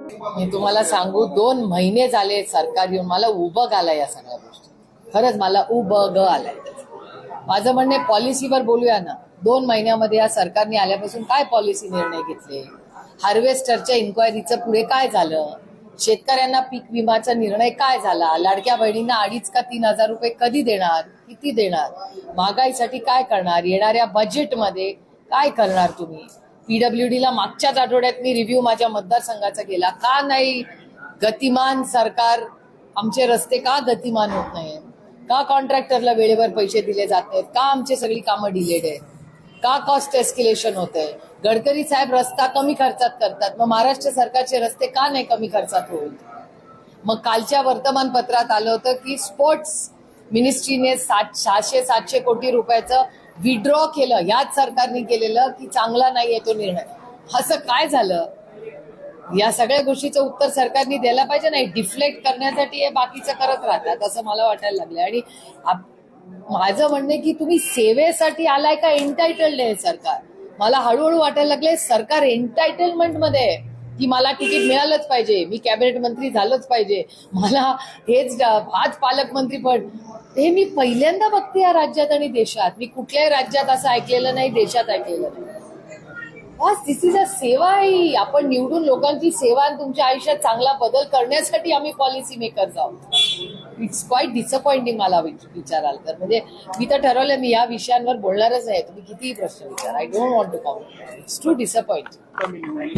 मी तुम्हाला सांगू 2 महिने झाले सरकार येऊन मला उबग आलाय या सगळ्या गोष्टी. खरंच मला उबग आलाय. माझं म्हणणे पॉलिसीवर बोलूया ना. 2 महिन्यामध्ये या सरकारने आल्यापासून काय पॉलिसी निर्णय घेतले, हार्वेस्टरच्या इन्क्वायरीचं पुढे काय झालं, शेतकऱ्यांना पीक विमाचा निर्णय काय झाला, लाडक्या बहिणींना 2,500 का 3,000 रुपये कधी देणार, किती देणार, महागाईसाठी काय करणार, येणाऱ्या बजेटमध्ये काय करणार तुम्ही. पीडब्ल्यूडीला मागच्याच आठवड्यात मी रिव्ह्यू माझ्या मतदारसंघाचा केला. का नाही गतिमान सरकार, आमचे रस्ते का गतिमान होत नाहीत, का कॉन्ट्रॅक्टरला वेळेवर पैसे दिले जात नाहीत, का आमची सगळी कामं डिलेड आहेत, का कॉस्ट एस्केलेशन होत आहे. गडकरी साहेब रस्ता कमी खर्चात करतात, मग महाराष्ट्र सरकारचे रस्ते का नाही कमी खर्चात होईल. मग कालच्या वर्तमानपत्रात आलं होतं की स्पोर्ट्स मिनिस्ट्रीने 600-700 कोटी रुपयाचं विड्रॉ केलं, याच सरकारने केलेलं की चांगला नाहीये तो निर्णय. असं काय झालं. या सगळ्या गोष्टीचं उत्तर सरकारने द्यायला पाहिजे. नाही डिफ्लेक्ट करण्यासाठी हे बाकीचं करत राहतात असं मला वाटायला लागलं. आणि माझं म्हणणं की तुम्ही सेवेसाठी आलाय का एंटायटल्ड आहे सरकार. मला हळूहळू वाटायला लागले सरकार एंटायटलमेंट मध्ये की मला तिकीट मिळालंच पाहिजे, मी कॅबिनेट मंत्री झालंच पाहिजे, मला हाच पालकमंत्री पण. हे मी पहिल्यांदा बघते या राज्यात आणि देशात. मी कुठल्याही राज्यात असं ऐकलेलं नाही, देशात ऐकलेलं नाही. बस दिस इज अ सेवा आहे. आपण निवडून लोकांची सेवा आणि तुमच्या आयुष्यात चांगला बदल करण्यासाठी आम्ही पॉलिसी मेकर्स आहोत. इट्स क्वाईट डिसअपॉइंटिंग मला विचाराल तर. म्हणजे मी तर ठरवलं मी या विषयांवर बोलणारच आहे. तुम्ही कितीही प्रश्न विचारा. I don't want to comment. It's too disappointing.